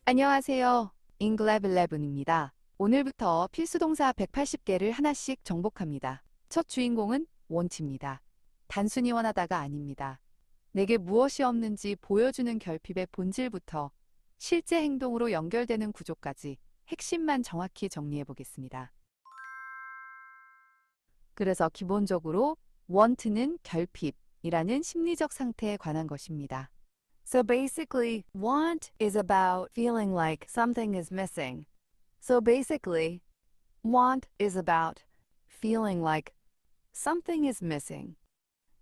안녕하세요. 잉글랩 11입니다. 오늘부터 필수동사 180개를 하나씩 정복합니다. 첫 주인공은 want입니다. 단순히 원하다가 아닙니다. 내게 무엇이 없는지 보여주는 결핍의 본질부터 실제 행동으로 연결되는 구조까지 핵심만 정확히 정리해 보겠습니다. 그래서 기본적으로 want는 결핍이라는 심리적 상태에 관한 것입니다. So basically, want is about feeling like something is missing. So basically, want is about feeling like something is missing.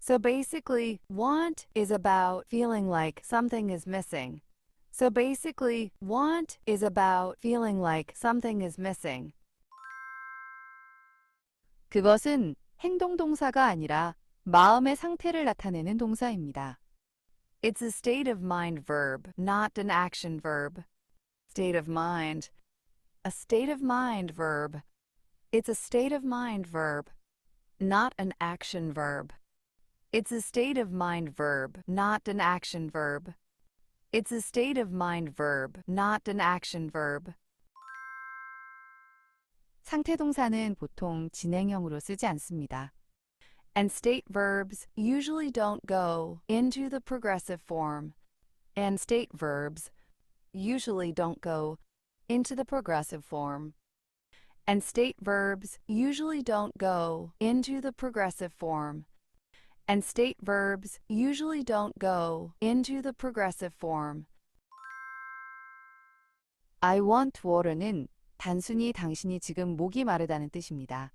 So basically, want is about feeling like something is missing. So basically, want is about feeling like something is missing. 그것은 행동 동사가 아니라 마음의 상태를 나타내는 동사입니다. It's a state of mind verb, not an action verb. State of mind. A state of mind verb. It's a state of mind verb, not an action verb. It's a state of mind verb, not an action verb. It's a state of mind verb, not an action verb. 상태 동사는 보통 진행형으로 쓰지 않습니다. And state verbs usually don't go into the progressive form. And state verbs usually don't go into the progressive form. And state verbs usually don't go into the progressive form. And state verbs usually don't go into the progressive form. I want water는 단순히 당신이 지금 목이 마르다는 뜻입니다.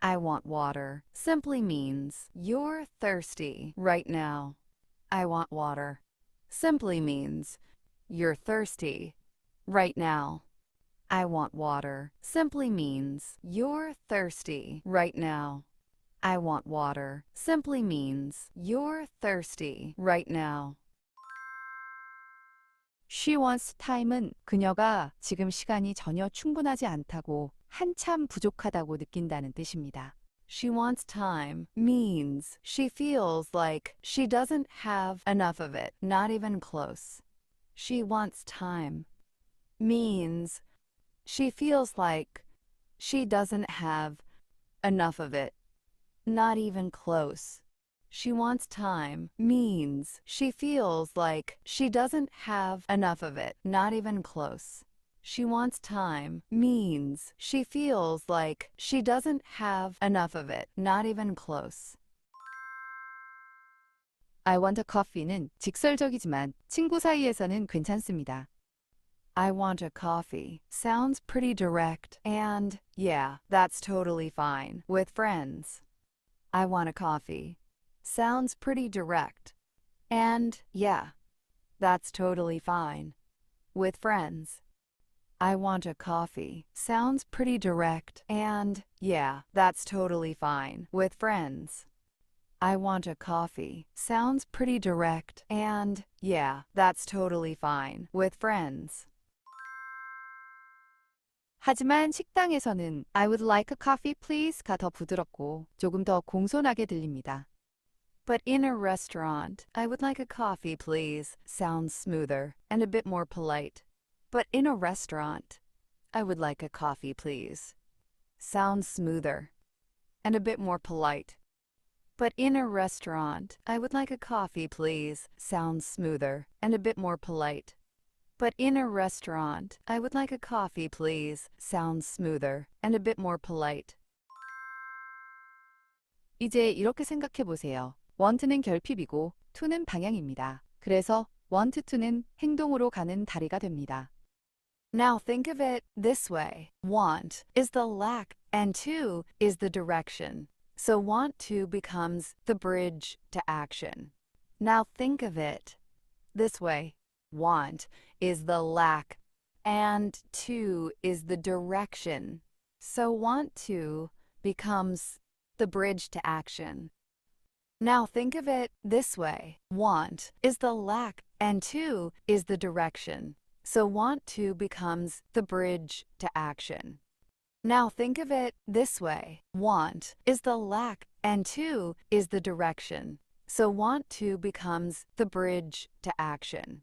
I want water simply means you're thirsty right now. I want water simply means you're thirsty right now. I want water simply means you're thirsty right now. I want water simply means you're thirsty right now. She wants time은 그녀가 지금 시간이 전혀 충분하지 않다고 한참 부족하다고 느낀다는 뜻입니다. She wants time means she feels like she doesn't have enough of it, not even close. She wants time means she feels like she doesn't have enough of it, not even close. She wants time means she feels like she doesn't have enough of it, not even close. She wants time means she feels like she doesn't have enough of it, not even close. I want a coffee는 직설적이지만 친구 사이에서는 괜찮습니다. I want a coffee sounds pretty direct and, yeah, that's totally fine with friends. I want a coffee sounds pretty direct and, yeah, that's totally fine with friends. I want a coffee sounds pretty direct and, yeah, that's totally fine with friends. I want a coffee sounds pretty direct and, yeah, that's totally fine with friends. 하지만 식당에서는 I would like a coffee please가 더 부드럽고 조금 더 공손하게 들립니다. But in a restaurant, I would like a coffee please sounds smoother and a bit more polite. But in a restaurant, I would like a coffee please sounds smoother and a bit more polite. But in a restaurant, I would like a coffee please sounds smoother and a bit more polite. But in a restaurant, I would like a coffee please sounds smoother and a bit more polite. 이제 이렇게 생각해 보세요. want는 결핍이고 to는 방향입니다. 그래서 want to는 행동으로 가는 다리가 됩니다. Now think of it this way. Want is the lack and to is the direction. So want to becomes the bridge to action. Now think of it this way. Want is the lack and to is the direction. So want to becomes the bridge to action. Now think of it this way. Want is the lack and to is the direction. So want to becomes the bridge to action. Now think of it this way. Want is the lack and to is the direction. So want to becomes the bridge to action.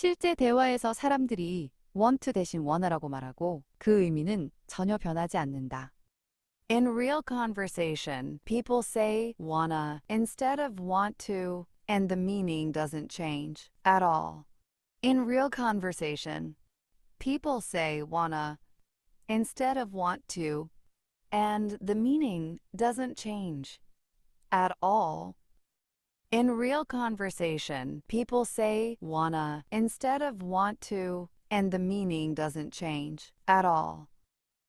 실제 대화에서 사람들이 want 대신 wanna라고 말하고 그 의미는 전혀 변하지 않는다. In real conversation, people say wanna instead of want to, and the meaning doesn't change at all. In real conversation, people say wanna instead of want to, and the meaning doesn't change at all. In real conversation, people say wanna instead of want to, and the meaning doesn't change at all.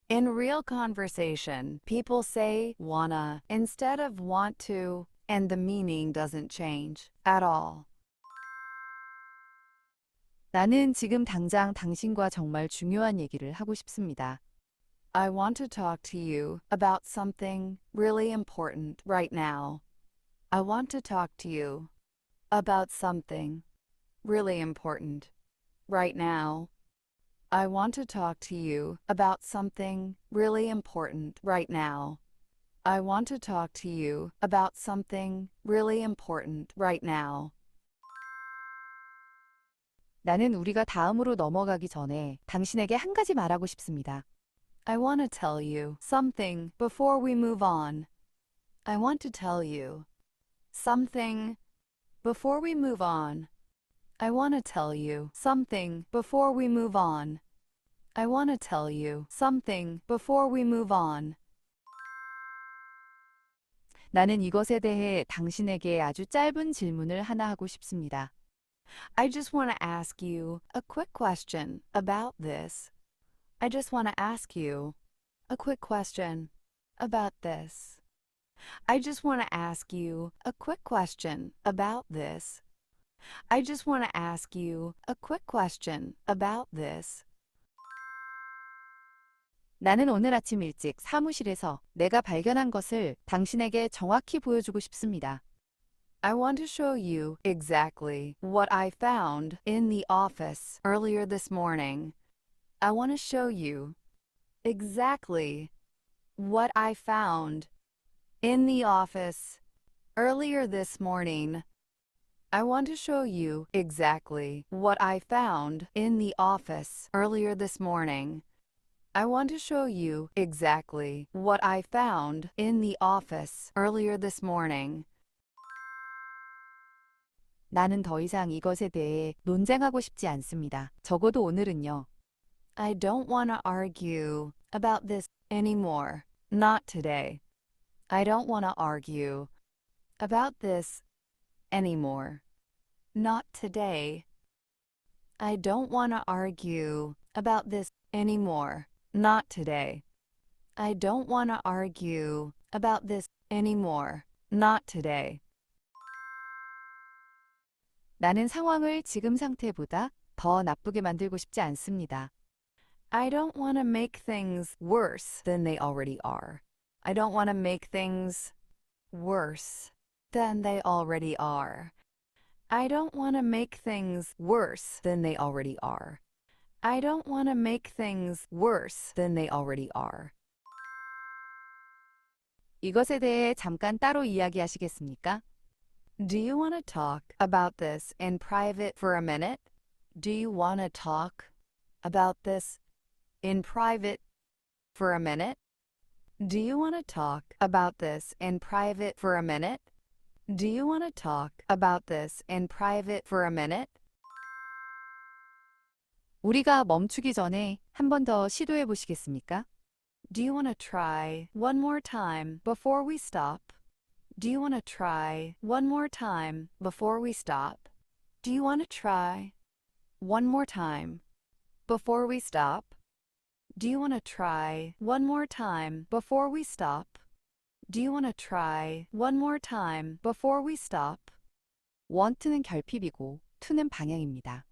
In real conversation, people say wanna instead of want to, and the meaning doesn't change at all. 나는 지금 당장 당신과 정말 중요한 얘기를 하고 싶습니다. I want to talk to you about something really important right now. I want to talk to you about something really important right now. I want to talk to you about something really important right now. I want to talk to you about something really important right now. 나는 우리가 다음으로 넘어가기 전에 당신에게 한 가지 말하고 싶습니다. I want to tell you something before we move on. I want to tell you something before we move on. I want to tell you something before we move on. I want to tell you something before we move on. 나는 이것에 대해 당신에게 아주 짧은 질문을 하나 하고 싶습니다. I just want to ask you a quick question about this. I just want to ask you a quick question about this. I just want to ask you a quick question about this. I just want to ask you a quick question about this. 나는 오늘 아침 일찍 사무실에서 내가 발견한 것을 당신에게 정확히 보여주고 싶습니다. I want to show you exactly what I found in the office earlier this morning. I want to show you exactly what I found in the office earlier this morning. I want to show you exactly what I found in the office earlier this morning. I want to show you exactly what I found in the office earlier this morning. 나는 더 이상 이것에 대해 논쟁하고 싶지 않습니다. 적어도 오늘은요. I don't want to argue about this anymore. Not today. I don't want to argue about this anymore. Not today. I don't want to argue about this anymore. Not today. I don't want to argue about this anymore. Not today. 나는 상황을 지금 상태보다 더 나쁘게 만들고 싶지 않습니다. I don't want to make things worse than they already are. I don't want to make things worse than they already are. I don't want to make things worse than they already are. I don't want to make things worse than they already are. 이것에 대해 잠깐 따로 이야기하시겠습니까? Do you want to talk about this in private for a minute? Do you want to talk about this in private for a minute? Do you want to talk about this in private for a minute? Do you want to talk about this in private for a minute? 우리가 멈추기 전에 한 번 더 시도해 보시겠습니까? Do you want to try one more time before we stop? Do you want to try one more time before we stop? Do you want to try one more time before we stop? Do you want to try one more time before we stop? Do you want to try one more time before we stop? want는 결핍이고 to는 방향입니다.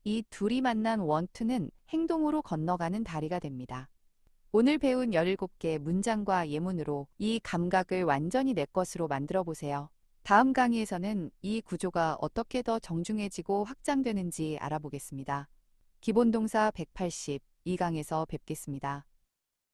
이 둘이 만난 want는 행동으로 건너가는 다리가 됩니다. 오늘 배운 17개 문장과 예문으로 이 감각을 완전히 내 것으로 만들어 보세요. 다음 강의에서는 이 구조가 어떻게 더 정중해지고 확장되는지 알아보겠습니다. 기본동사 180, 이 강에서 뵙겠습니다.